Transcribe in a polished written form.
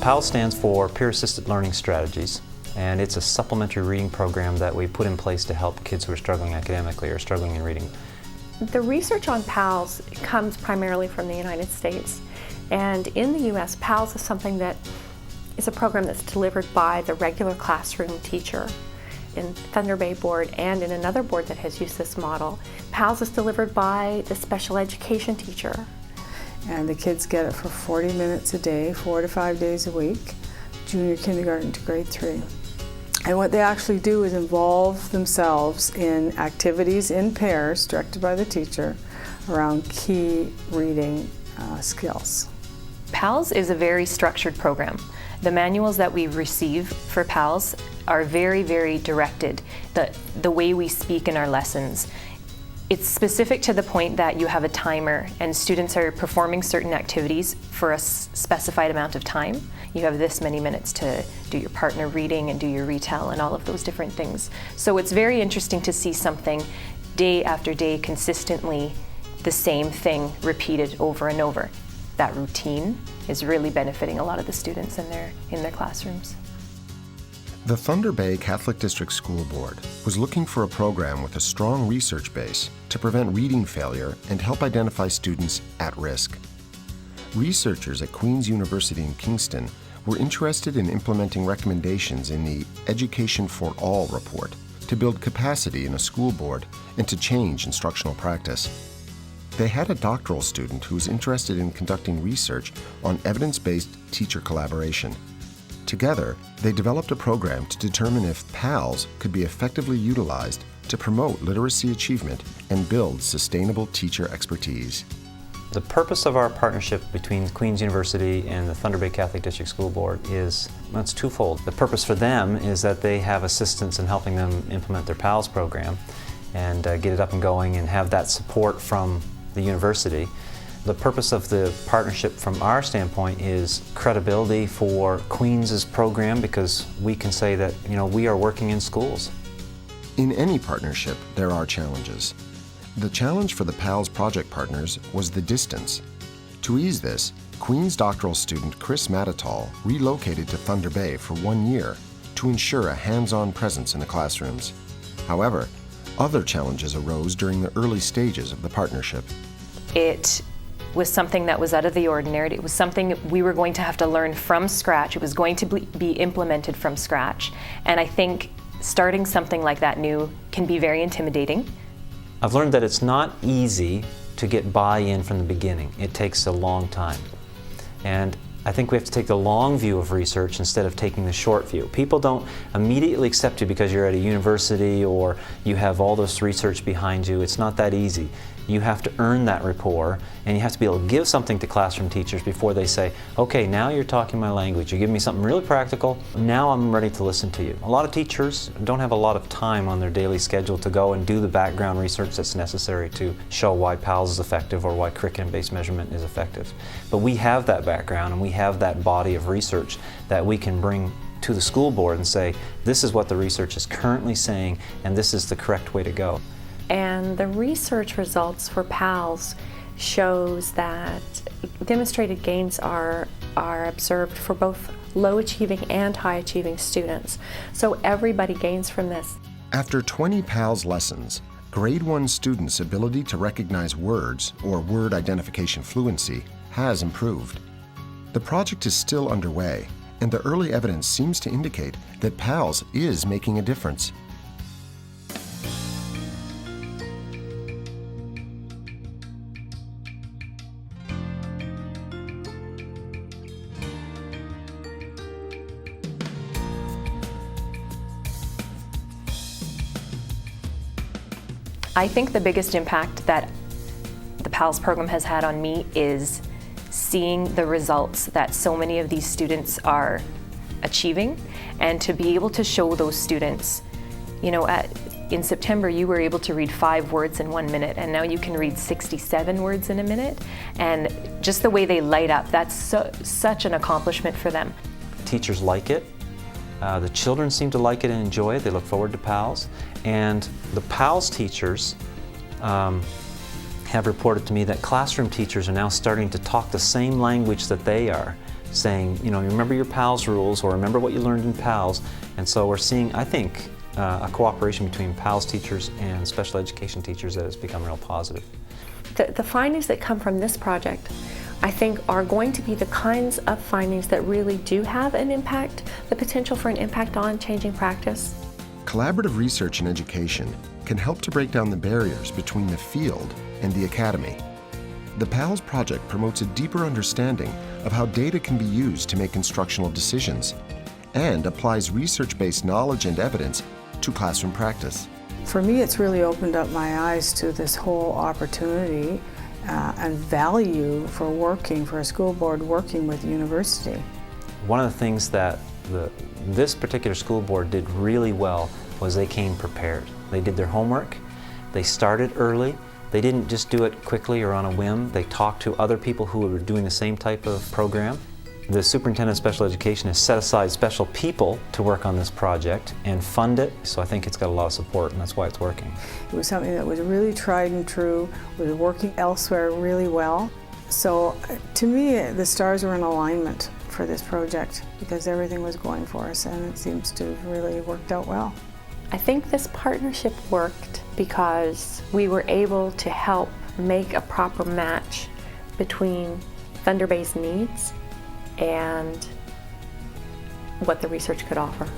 PALS stands for Peer Assisted Learning Strategies, and it's a supplementary reading program that we put in place to help kids who are struggling academically or struggling in reading. The research on PALS comes primarily from the United States, and in the U.S. PALS is something that is a program that's delivered by the regular classroom teacher in Thunder Bay board and in another board that has used this model. PALS is delivered by the special education teacher. And the kids get it for 40 minutes a day, 4 to 5 days a week, junior kindergarten to grade 3. And what they actually do is involve themselves in activities in pairs directed by the teacher around key reading skills. PALS is a very structured program. The manuals that we receive for PALS are very, very directed. The way we speak in our lessons. It's specific to the point that you have a timer and students are performing certain activities for a specified amount of time. You have this many minutes to do your partner reading and do your retell and all of those different things. So it's very interesting to see something day after day consistently the same thing repeated over and over. That routine is really benefiting a lot of the students in their classrooms. The Thunder Bay Catholic District School Board was looking for a program with a strong research base to prevent reading failure and help identify students at risk. Researchers at Queen's University in Kingston were interested in implementing recommendations in the Education for All report to build capacity in a school board and to change instructional practice. They had a doctoral student who was interested in conducting research on evidence-based teacher collaboration. Together, they developed a program to determine if PALS could be effectively utilized to promote literacy achievement and build sustainable teacher expertise. The purpose of our partnership between Queen's University and the Thunder Bay Catholic District School Board is, well, it's twofold. The purpose for them is that they have assistance in helping them implement their PALS program and get it up and going and have that support from the university. The purpose of the partnership from our standpoint is credibility for Queen's program, because we can say that, we are working in schools. In any partnership, there are challenges. The challenge for the PALS project partners was the distance. To ease this, Queen's doctoral student Chris Matatal relocated to Thunder Bay for 1 year to ensure a hands-on presence in the classrooms. However, other challenges arose during the early stages of the partnership. It was something that was out of the ordinary. It was something we were going to have to learn from scratch. It was going to be implemented from scratch. And I think starting something like that new can be very intimidating. I've learned that it's not easy to get buy-in from the beginning. It takes a long time. And I think we have to take the long view of research instead of taking the short view. People don't immediately accept you because you're at a university or you have all this research behind you. It's not that easy. You have to earn that rapport, and you have to be able to give something to classroom teachers before they say, okay, now you're talking my language. You're giving me something really practical. Now I'm ready to listen to you. A lot of teachers don't have a lot of time on their daily schedule to go and do the background research that's necessary to show why PALS is effective or why curriculum-based measurement is effective. But we have that background and we have that body of research that we can bring to the school board and say, this is what the research is currently saying and this is the correct way to go. And the research results for PALS shows that demonstrated gains are observed for both low achieving and high achieving students. So everybody gains from this. After 20 PALS lessons, grade 1 students' ability to recognize words or word identification fluency has improved. The project is still underway, and the early evidence seems to indicate that PALS is making a difference. I think the biggest impact that the PALS program has had on me is seeing the results that so many of these students are achieving, and to be able to show those students, in September you were able to read 5 words in 1 minute, and now you can read 67 words in a minute, and just the way they light up, that's such an accomplishment for them. Teachers like it. The children seem to like it and enjoy it. They look forward to PALS. And the PALS teachers have reported to me that classroom teachers are now starting to talk the same language that they are. saying, you know, remember your PALS rules, or remember what you learned in PALS. And so we're seeing, I think, a cooperation between PALS teachers and special education teachers that has become real positive. The findings that come from this project, I think, are going to be the kinds of findings that really do have an impact, the potential for an impact on changing practice. Collaborative research in education can help to break down the barriers between the field and the academy. The PALS project promotes a deeper understanding of how data can be used to make instructional decisions and applies research-based knowledge and evidence to classroom practice. For me, it's really opened up my eyes to this whole opportunity and value for a school board working with university. One of the things that this particular school board did really well was they came prepared. They did their homework, they started early, they didn't just do it quickly or on a whim, they talked to other people who were doing the same type of program. The superintendent of special education has set aside special people to work on this project and fund it, so I think it's got a lot of support, and that's why it's working. It was something that was really tried and true, was working elsewhere really well. So to me, the stars were in alignment for this project because everything was going for us, and it seems to have really worked out well. I think this partnership worked because we were able to help make a proper match between Thunder Bay's needs and what the research could offer.